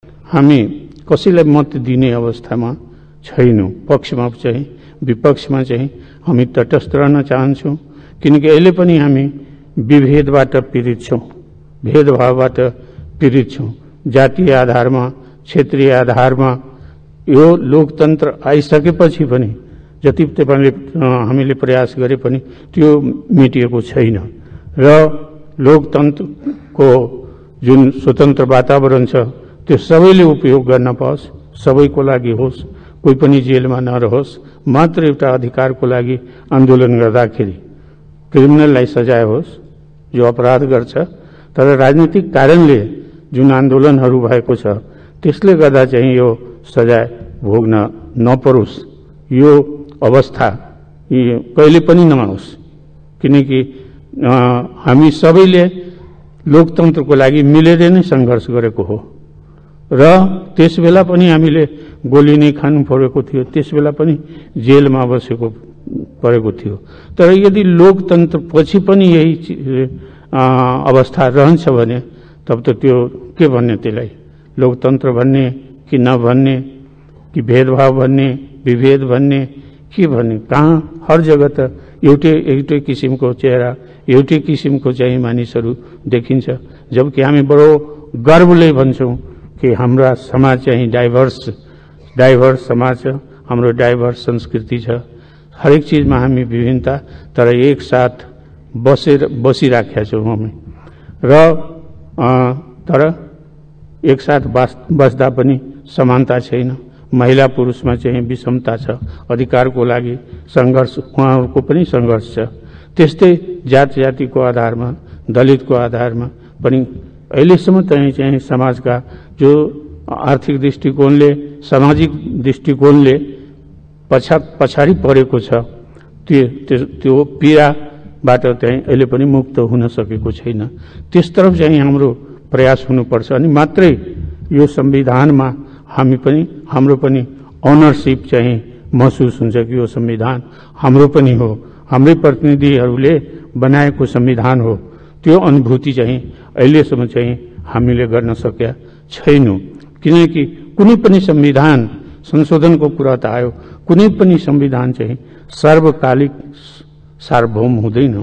हामी कसैलाई मत दिने अवस्थामा छैनौं। पक्षमा चाहिँ विपक्षमा चाहिँ हामी तटस्थ रहन चाहन्छौं, किनकि अहिले पनि हामी विभेदबाट पीडित छौं, भेदभावबाट पीडित छौं। जातीय आधारमा, क्षेत्रीय आधारमा यो लोकतन्त्र आइसकेपछि पनि जति हामीले प्रयास गरे पनि त्यो मेटिएको छैन र लोकतन्त्रको जुन स्वतन्त्र वातावरण छ त्यो सबैले उपयोग गर्न पाओस्, सबैको लागि होस्, कोही पनि जेलमा नरहोस्। मात्र एउटा अधिकारको लागि आन्दोलन गर्दाखेरि क्रिमिनललाई सजाय होस् जो अपराध गर्छ, तर राजनीतिक कारणले जुन आन्दोलनहरू भएको छ त्यसले गर्दा चाहिँ यो सजाय भोग्न नपरोस्, यो अवस्था कहिले पनि नआओस्। किनकि हामी सबैले लोकतन्त्रको लागि मिलेर नै सङ्घर्ष गरेको हो र त्यसबेला पनि हामीले गोली नै खानु परेको थियो, त्यसबेला पनि जेलमा बसेको परेको थियो। तर यदि लोकतन्त्र पछि पनि यही अवस्था रहन्छ भने तब त त्यो के भन्ने, त्यसलाई लोकतन्त्र भन्ने कि नभन्ने, कि भेदभाव भन्ने, विभेद भन्ने, के भन्ने? कहाँ हर जग्गा त एउटै किसिमको चेहरा, एउटै किसिमको चाहिँ मानिसहरू देखिन्छ। जबकि हामी बडो गर्वले भन्छौं कि हाम्रा समाज चाहिँ डाइभर्स समाज छ, हाम्रो डाइभर्स संस्कृति छ, हरेक चीजमा हामी विभिन्नता तर एक साथ बसिराखेका छौं हामी। र तर एक साथ बस्दा पनि समानता छैन, महिला पुरुषमा चाहिँ विषमता छ, अधिकारको लागि संघर्ष, उहाँहरूको पनि संघर्ष छ। त्यस्तै जातिको आधारमा, दलितको आधारमा पनि अहिलेसम्म चाहिँ समाजका जो आर्थिक दृष्टिकोणले, सामाजिक दृष्टिकोणले पछाडि परेको छ त्यो पीडाबाट चाहिँ अहिले पनि मुक्त हुन सकेको छैन। त्यसतर्फ चाहिँ हाम्रो प्रयास हुनुपर्छ अनि मात्रै यो संविधानमा हाम्रो पनि ओनरशिप चाहिँ महसुस हुन्छ कि यो संविधान हाम्रो पनि हो, हाम्रै प्रतिनिधिहरूले बनाएको संविधान हो। त्यो अनुभूति चाहिँ अहिलेसम्म चाहिँ हामीले गर्न सकेका छैनौं। किनकि कुनै पनि संविधान संशोधनको कुरा त आयो, कुनै पनि संविधान चाहिँ सार्वकालिक सार्वभौम हुँदैन।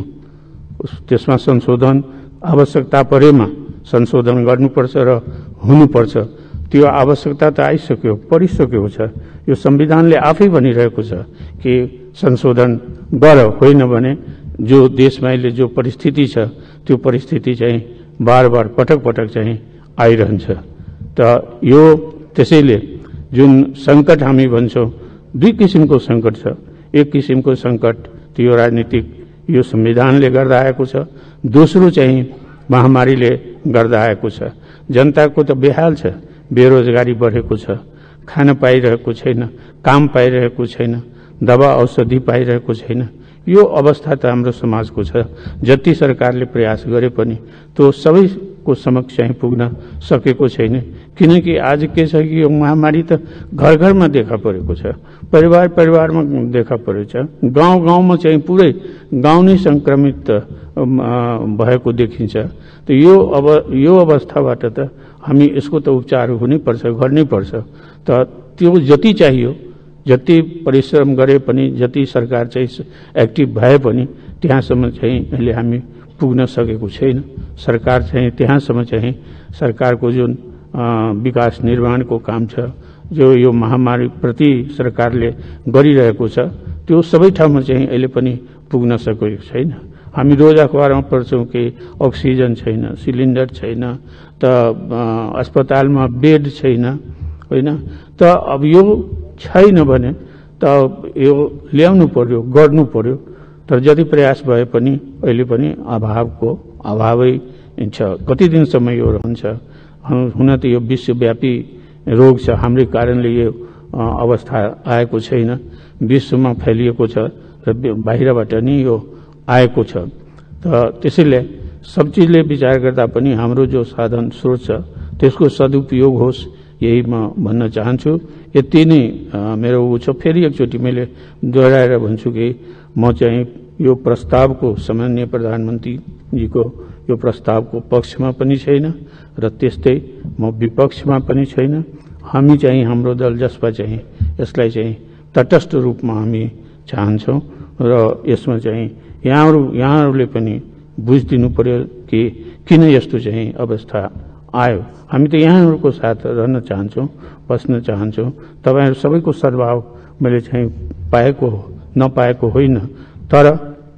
त्यसमा संशोधन आवश्यकता परेमा संशोधन गर्नुपर्छ र हुनुपर्छ। त्यो आवश्यकता त आइसक्यो, परिसकेको छ। यो संविधानले आफै भनिरहेको छ कि संशोधन गर, होइन भने जो देशमा अहिले जो परिस्थिति छ त्यो परिस्थिति चाहिँ बार पटक चाहिँ आइरहन्छ। त यो त्यसैले जुन संकट हामी भन्छौं, दुई किसिमको संकट छ। एक किसिमको संकट त्यो राजनीतिक यो संविधानले गर्दा आएको छ, दोस्रो चाहिँ महामारीले गर्दा आएको छ। जनताको त बेहाल छ, बेरोजगारी बढेको छ, खान पाइरहेको छैन, काम पाइरहेको छैन, दवा औषधि पाइरहेको छैन। यो अवस्था त हाम्रो समाजको छ। जति सरकारले प्रयास गरे पनि त्यो सबैको समक्ष चाहिँ पुग्न सकेको छैन। किनकि आज के छ कि यो महामारी त घर-घरमा देखा परेको छ, परिवारमा देखा परेको छ, गाउँ-गाउँमा चाहिँ पुरै गाउँ नै संक्रमित भएको देखिन्छ। त यो अवस्थाबाट त हामी यसको त उपचार हुनैपर्छ, गर्नैपर्छ। त त्यो जति चाहियो, जति परिश्रम गरे पनि, जति सरकार चाहिँ एक्टिभ भए पनि त्यहाँसम्म चाहिँ अहिले हामी पुग्न सकेको छैन। सरकार चाहिँ त्यहाँसम्म चाहिँ सरकारको जुन विकास निर्माणको काम छ, जो यो महामारी प्रति सरकारले गरिरहेको छ, त्यो सबै ठाउँमा चाहिँ अहिले पनि पुग्न सकेको छैन। हामी रोज अखबारमा पढ्छौं कि अक्सिजन छैन, सिलिन्डर छैन, त अस्पतालमा बेड छैन, होइन? त अब यो छैन भने त यो ल्याउनु पर्यो, गर्नु पर्यो। तर जति प्रयास भए पनि अहिले पनि अभावै छ। कति दिनसम्म यो रहन्छ? हुन त यो विश्वव्यापी रोग छ, हाम्रै कारणले यो अवस्था आएको छैन, विश्वमा फैलिएको छ र बाहिरबाट नि यो आएको छ। त त्यसैले सब चीजले विचार गर्दा पनि हाम्रो जो साधन स्रोत छ त्यसको सदुपयोग होस्, यही म भन्न चाहन्छु। यति नै मेरो उ छ। फेरि एकचोटि मैले दोहोऱ्याएर भन्छु कि म चाहिँ यो प्रस्तावको सम्माननीय प्रधानमन्त्रीजीको यो प्रस्तावको पक्षमा पनि छैन र त्यस्तै म विपक्षमा पनि छैन। हामी चाहिँ हाम्रो दल जसमा चाहिँ यसलाई चाहिँ तटस्थ रूपमा हामी चाहन्छौँ र यसमा चाहिँ यहाँहरूले पनि बुझिदिनु पर्यो कि किन यस्तो चाहिँ अवस्था आयो। हामी त यहाँहरूको साथ रहन चाहन्छौँ, बस्न चाहन्छौँ। तपाईहरु सबैको सद्भाव मैले चाहिँ पाएको हो, नपाएको होइन, तर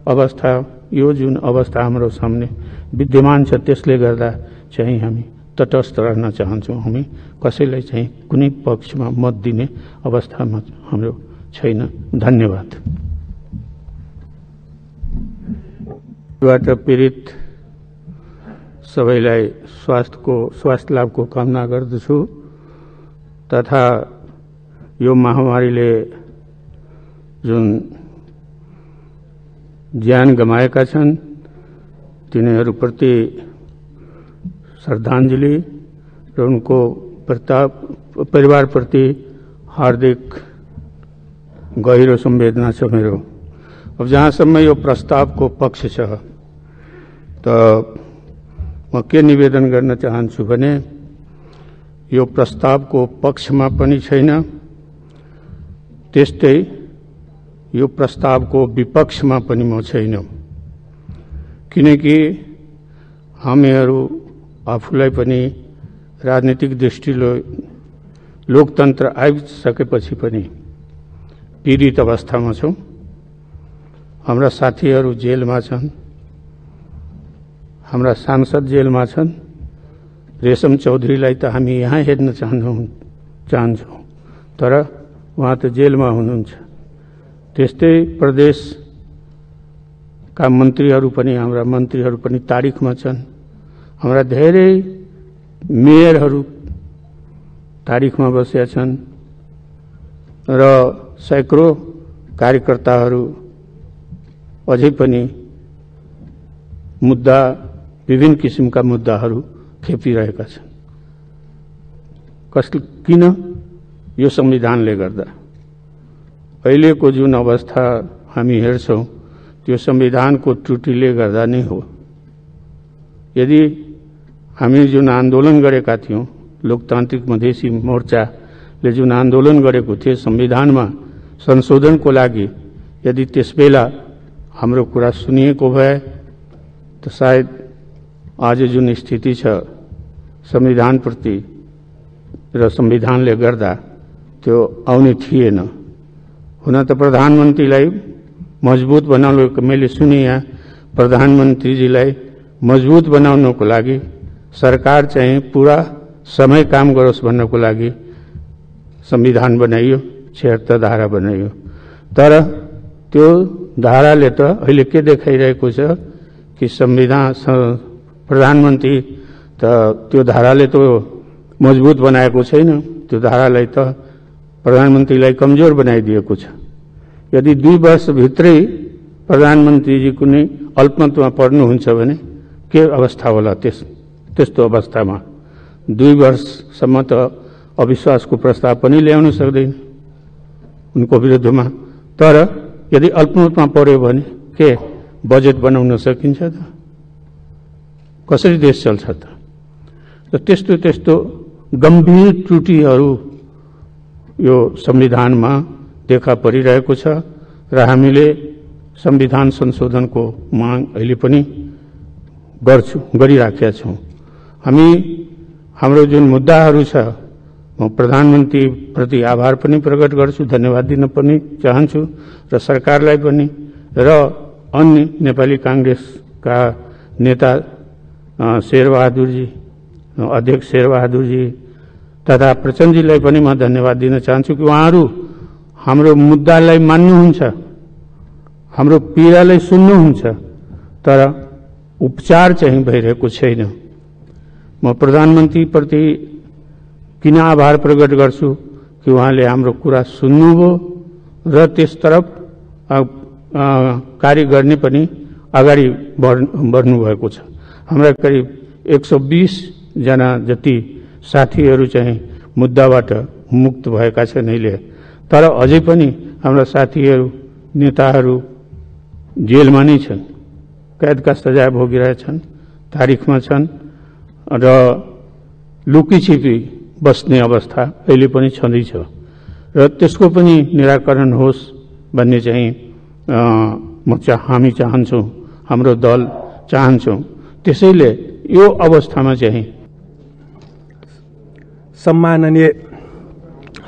अवस्था यो जुन अवस्था हाम्रो सामने विद्यमान छ त्यसले गर्दा चाहिँ हामी तटस्थ रहन चाहन्छौँ। हामी कसैलाई चाहिँ कुनै पक्षमा मत दिने अवस्थामा हाम्रो छैन। धन्यवाद। बाट पीडित सबैलाई स्वास्थ्य लाभको कामना गर्दछु तथा यो महामारीले जुन ज्यान गमाएका छन् तिनीहरूप्रति श्रद्धाञ्जली र उनको परिवारप्रति हार्दिक गहिरो संवेदना छ मेरो। अब जहाँसम्म यो प्रस्तावको पक्ष छ त म के निवेदन गर्न चाहन्छु भने यो प्रस्तावको पक्षमा पनि छैन, त्यस्तै यो प्रस्तावको विपक्षमा पनि म छैन। किनकि हामीहरू आफूलाई पनि राजनीतिक दृष्टिले लोकतन्त्र आइसकेपछि पनि पीडित अवस्थामा छौं। हाम्रा साथीहरू जेलमा छन्, हाम्रा सांसद जेलमा छन्। रेशम चौधरीलाई त हामी यहाँ हेर्न चाहन्छौँ, तर उहाँ त जेलमा हुनुहुन्छ। त्यस्तै प्रदेशका मन्त्रीहरू पनि, हाम्रा मन्त्रीहरू पनि तारिखमा छन्। हाम्रा धेरै मेयरहरू तारिखमा बसेका छन् र सैकड़ों कार्यकर्ताहरू अझै पनि मुद्दा, विभिन्न किसिमका मुद्दाहरू खेपिरहेका छन्। किन? यो संविधानले गर्दा। अहिलेको जुन अवस्था हामी हेर्छौं त्यो संविधानको त्रुटिले गर्दा नै हो। यदि हामी जुन आन्दोलन गरेका थियौं, लोकतान्त्रिक मधेसी मोर्चाले जुन आन्दोलन गरेको थियो संविधानमा संशोधनको लागि, यदि त्यसबेला हाम्रो कुरा सुनिएको भए त सायद आज जुन स्थिति छ संविधानप्रति र संविधानले गर्दा त्यो आउने थिएन। हुन त प्रधानमन्त्रीलाई मजबुत बनाउनु, मैले सुने यहाँ प्रधानमन्त्रीजीलाई मजबुत बनाउनको लागि सरकार चाहिँ पूरा समय काम गरोस् भन्नको लागि संविधान बनाइयो, 76 धारा बनाइयो। तर त्यो धाराले त अहिले के देखाइरहेको छ कि संविधान प्रधानमन्त्री त त्यो धाराले त मजबुत बनाएको छैन, त्यो धारालाई त प्रधानमन्त्रीलाई कमजोर बनाइदिएको छ। यदि 2 वर्षभित्रै प्रधानमन्त्रीजी कुनै अल्पमतमा पर्नुहुन्छ भने के अवस्था होला? त्यस्तो अवस्थामा 2 वर्षसम्म त अविश्वासको प्रस्ताव पनि ल्याउन सक्दैन उनको विरुद्धमा। तर यदि अल्पमतमा पर्यो भने के बजेट बनाउन सकिन्छ त? कसरी देश चल्छ त? र त्यस्तो गम्भीर त्रुटिहरू यो संविधानमा देखा परिरहेको छ र हामीले संविधान संशोधनको माग अहिले पनि गरिराखेका छौं। हामी हाम्रो जुन मुद्दाहरू छ, म प्रधानमन्त्री प्रति आभार पनि प्रकट गर्छु, धन्यवाद दिन पनि चाहन्छु र सरकारलाई पनि र अन्य नेपाली कांग्रेसका नेता शेरबहादुरजी, अध्यक्ष शेरबहादुरजी तथा प्रचण्डजीलाई पनि म धन्यवाद दिन चाहन्छु कि उहाँहरू हाम्रो मुद्दालाई मान्नुहुन्छ, हाम्रो पीडालाई सुन्नुहुन्छ, तर उपचार चाहिँ भइरहेको छैन। म प्रधानमन्त्री प्रति किन आभार प्रकट गर्छु कि उहाँले हाम्रो कुरा सुन्नुभयो र त्यसतर्फ कार्य गर्ने पनि अगाडि बढ्नु भएको छ। हाम्रा करिब 120 जना जति साथीहरू चाहिँ मुद्दाबाट मुक्त भएका छन् अहिले, तर अझै पनि हाम्रा साथीहरू, नेताहरू जेलमा नै छन्, कैदका सजाय भोगिरहेछन्। तारिखमा छन् र लुकीछिपी बस्ने अवस्था अहिले पनि छँदैछ र त्यसको पनि निराकरण होस् भन्ने चाहिँ हामी चाहन्छौँ, हाम्रो दल चाहन्छौँ। त्यसैले यो अवस्थामा चाहिँ सम्माननीय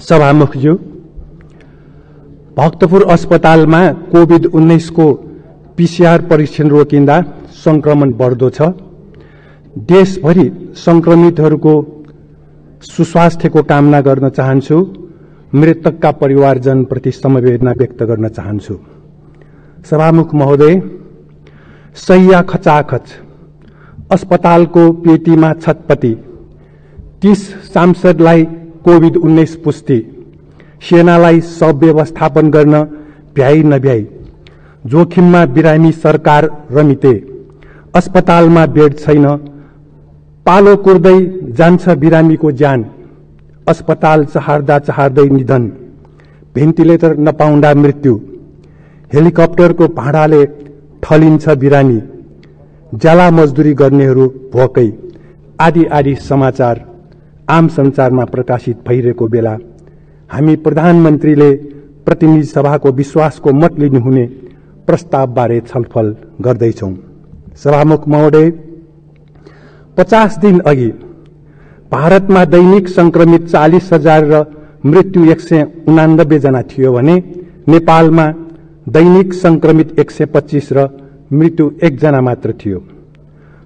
सभामुखज्यू, भक्तपुर अस्पतालमा कोभिड-19 को पीसीआर परीक्षण रोकिँदा संक्रमण बढ्दो छ। देशभरि संक्रमितहरूको सुस्वास्थ्यको कामना गर्न चाहन्छु। मृतकका परिवारजनप्रति समवेदना व्यक्त गर्न चाहन्छु। सभामुख महोदय, सैया खचाखच अस्पतालको पेटीमा छटपटी, 30 सांसदलाई कोभिड-19 पुष्टि, सेनालाई शव व्यवस्थापन गर्न भ्याइ नभ्याइ, जोखिममा बिरामी सरकार रमिते, अस्पतालमा बेड छैन, पालो कुर्दै जान्छ बिरामीको ज्यान, अस्पताल चहार्दा चहार्दै निधन, भेन्टिलेटर नपाउँदा मृत्यु, हेलिकप्टरको भाडाले ठलिन्छ बिरामी, ज्याला मजदुरी गर्नेहरू भोकै, आदि आदि समाचार आम संचारमा प्रकाशित भइरहेको बेला हामी प्रधानमन्त्रीले प्रतिनिधि सभाको विश्वासको मत लिनुहुने प्रस्तावबारे छलफल गर्दैछौं। सभामुख महोदय, 50 दिन अघि भारतमा दैनिक संक्रमित 40,000 र मृत्यु 189 जना थियो भने नेपालमा दैनिक संक्रमित 125 र मृत्यु 1 जना मात्र थियो।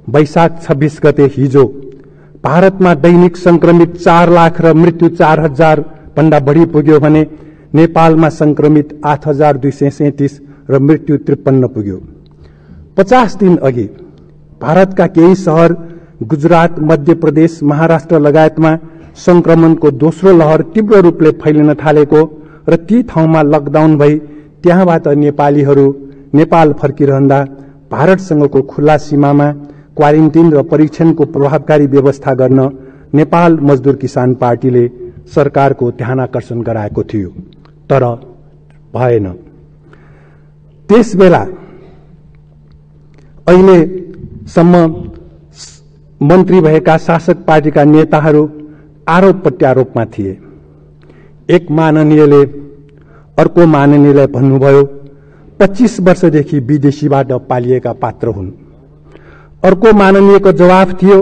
वैशाख 26 गते हिजो भारतमा दैनिक संक्रमित 4 लाख र मृत्यु 4,000 भन्दा बढी पुग्यो भने नेपालमा संक्रमित 8,237 र मृत्यु 53 पुग्यो। 50 दिन अघि भारतका केही शहर गुजरात, मध्य प्रदेश, महाराष्ट्र लगायतमा संक्रमणको दोस्रो लहर तीव्र रूपले फैलिन थालेको र ती ठाउँमा लकडाउन भई त्यहाँबाट नेपालीहरू नेपाल फर्किरहँदा भारतसँगको खुल्ला सीमामा क्वारेन्टिन र परीक्षणको प्रभावकारी व्यवस्था गर्न नेपाल मजदुर किसान पार्टीले सरकारको ध्यानाकर्षण गराएको थियो, तर भएन। त्यसबेला अहिलेसम्म मन्त्री भएका शासक पार्टीका नेताहरू आरोप प्रत्यारोपमा थिए। एक माननीयले अर्को माननीयलाई भन्नुभयो 25 वर्षदेखि विदेशीबाट पालिएका पात्र हुन्। अर्को माननीयको जवाफ थियो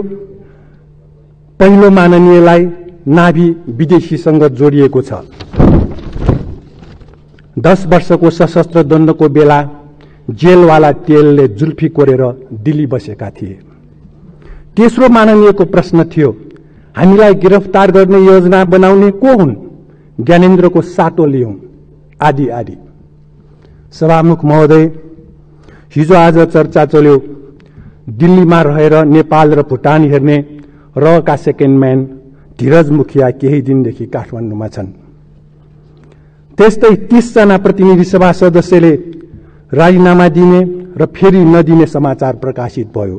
पहिलो माननीयलाई नाभि विदेशीसँग जोडिएको छ। 10 वर्षको सशस्त्र द्वन्द्वको बेला जेलवाला तेलले जुल्फी कोरेर दिल्ली बसेका थिए। तेस्रो माननीयको प्रश्न थियो हामीलाई गिरफ्तार गर्ने योजना बनाउने को हुन्, ज्ञानेन्द्रको साटो लियौं, आदि आदि। सभामुख महोदय, हिजो आज चर्चा चल्यो दिल्लीमा रहेर नेपाल र भुटान हेर्ने रका सेकेन्ड म्यान धीरज मुखिया केही दिनदेखि काठमाडौँमा छन्। त्यस्तै 30 जना प्रतिनिधि सभा सदस्यले राजीनामा दिने र फेरि नदिने समाचार प्रकाशित भयो।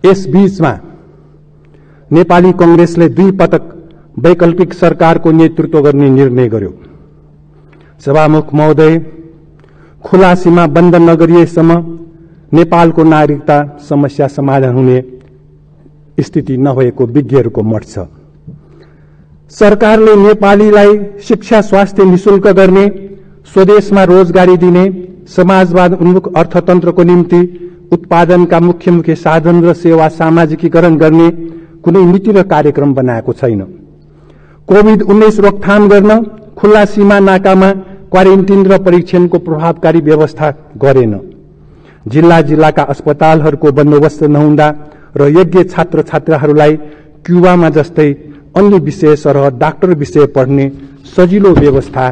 यसबीचमा नेपाली कांग्रेसले 2 पटक वैकल्पिक सरकारको नेतृत्व गर्ने निर्णय गर्यो। सभामुख महोदय, खुला सीमा बन्द नगरिएसम्म नेपालको नागरिकता समस्या समाधान हुने स्थिति नभएको विज्ञहरूको मत छ। सरकारले नेपालीलाई शिक्षा स्वास्थ्य निशुल्क गर्ने, स्वदेशमा रोजगारी दिने, समाजवाद उन्मुख अर्थतन्त्रको निम्ति उत्पादनका मुख्य साधन र सेवा सामाजिकीकरण गर्ने कुनै नीति र कार्यक्रम बनाएको छैन। कोभिड-19 रोकथाम गर्न खुल्ला सीमा नाकामा क्वारेन्टिन र परीक्षणको प्रभावकारी व्यवस्था गरेन। जिल्ला जिल्लाका अस्पतालहरूको बन्दोबस्त नहुँदा र योग्य छात्र छात्राहरूलाई क्युबामा जस्तै अन्य विषय सरह डाक्टर विषय पढ्ने सजिलो व्यवस्था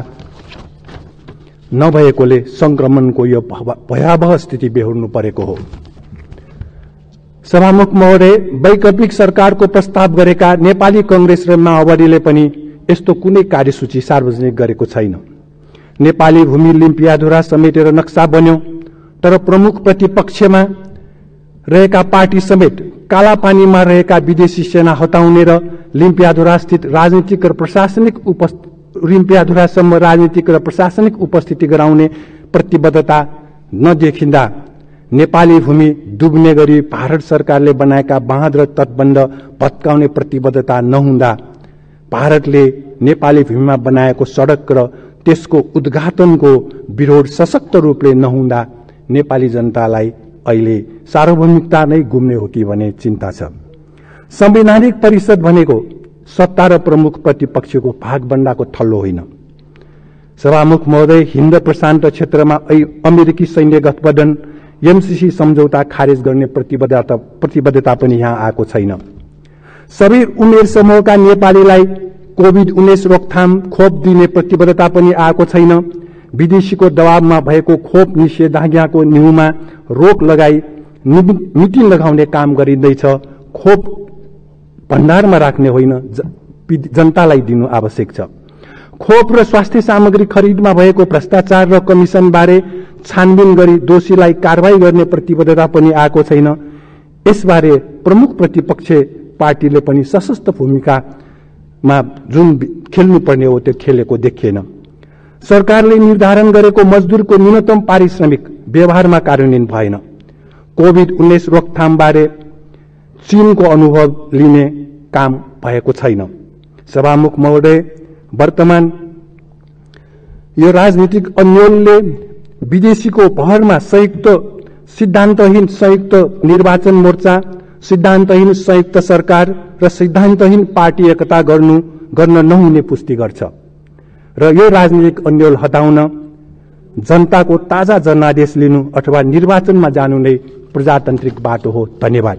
नभएकोले संक्रमणको यो भयावह स्थिति बेहोर्नु परेको हो। सभामुख महोदय, वैकल्पिक सरकारको प्रस्ताव गरेका नेपाली कांग्रेस र माओवादीले पनि यस्तो कुनै कार्यसूची सार्वजनिक गरेको छैन। नेपाली भूमि लिम्पियाधुरा समेटेर नक्सा बन्यो, तर प्रमुख प्रतिपक्षमा रहेका पार्टी समेत कालापानीमा रहेका विदेशी सेना हटाउने र लिम्पियाधुरा स्थित राजनीतिक र प्रशासनिक लिम्पियाधुरासम्म राजनीतिक र प्रशासनिक उपस्थिति गराउने प्रतिबद्धता नदेखिँदा नेपाली भूमि डुब्ने गरी भारत सरकारले बनाएका बाँध र तटबन्ध भत्काउने प्रतिबद्धता नहुँदा भारतले नेपाली भूमिमा बनाएको सडक र त्यसको उद्घाटनको विरोध सशक्त रूपले नहुँदा नेपाली जनतालाई अहिले सार्वभौमिकता नै गुम्ने हो कि भन्ने चिन्ता छ। संवैधानिक परिषद भनेको सत्ता र प्रमुख प्रतिपक्षको भागबण्डाको थल्लो होइन। सभामुख महोदय, हिन्द प्रशान्त क्षेत्रमा अमेरिकी सैन्य गठबन्धन एमसीसी सम्झौता खारेज गर्ने प्रतिबद्धता पनि यहाँ आएको छैन। सबै उमेर समूहका नेपालीलाई कोभिड-19 रोकथाम खोप दिने प्रतिबद्धता पनि आएको छैन। विदेशीको दबावमा भएको खोप निषेधाज्ञाको न्यूमा रोक लगाई मिति लगाउने काम गरिँदैछ। खोप भण्डारमा राख्ने होइन, जनतालाई दिनु आवश्यक छ। खोप र स्वास्थ्य सामग्री खरिदमा भएको भ्रष्टाचार र कमिसन बारे छानबिन गरी दोषीलाई कारवाही गर्ने प्रतिबद्धता पनि आएको छैन। यसबारे प्रमुख प्रतिपक्ष पार्टीले पनि सशक्त भूमिकामा जुन खेल्नुपर्ने हो त्यो खेलेको देखिएन। सरकारले निर्धारण गरेको मजदुरको न्यूनतम पारिश्रमिक व्यवहारमा कार्यान्वयन भएन। कोभिड-19 रोकथाम बारे चीनको अनुभव लिने काम भएको छैन। सभामुख महोदय, वर्तमान यो राजनीतिक अन्योलले विदेशीको भरमा सिद्धान्तहीन संयुक्त निर्वाचन मोर्चा, सिद्धान्तहीन संयुक्त सरकार र सिद्धान्तहीन पार्टी एकता गर्न नहुने पुष्टि गर्छ र यो राजनीतिक अन्यल हटाउन जनताको ताजा जनादेश लिनु अथवा निर्वाचनमा जानु नै प्रजातान्त्रिक बाटो हो। धन्यवाद।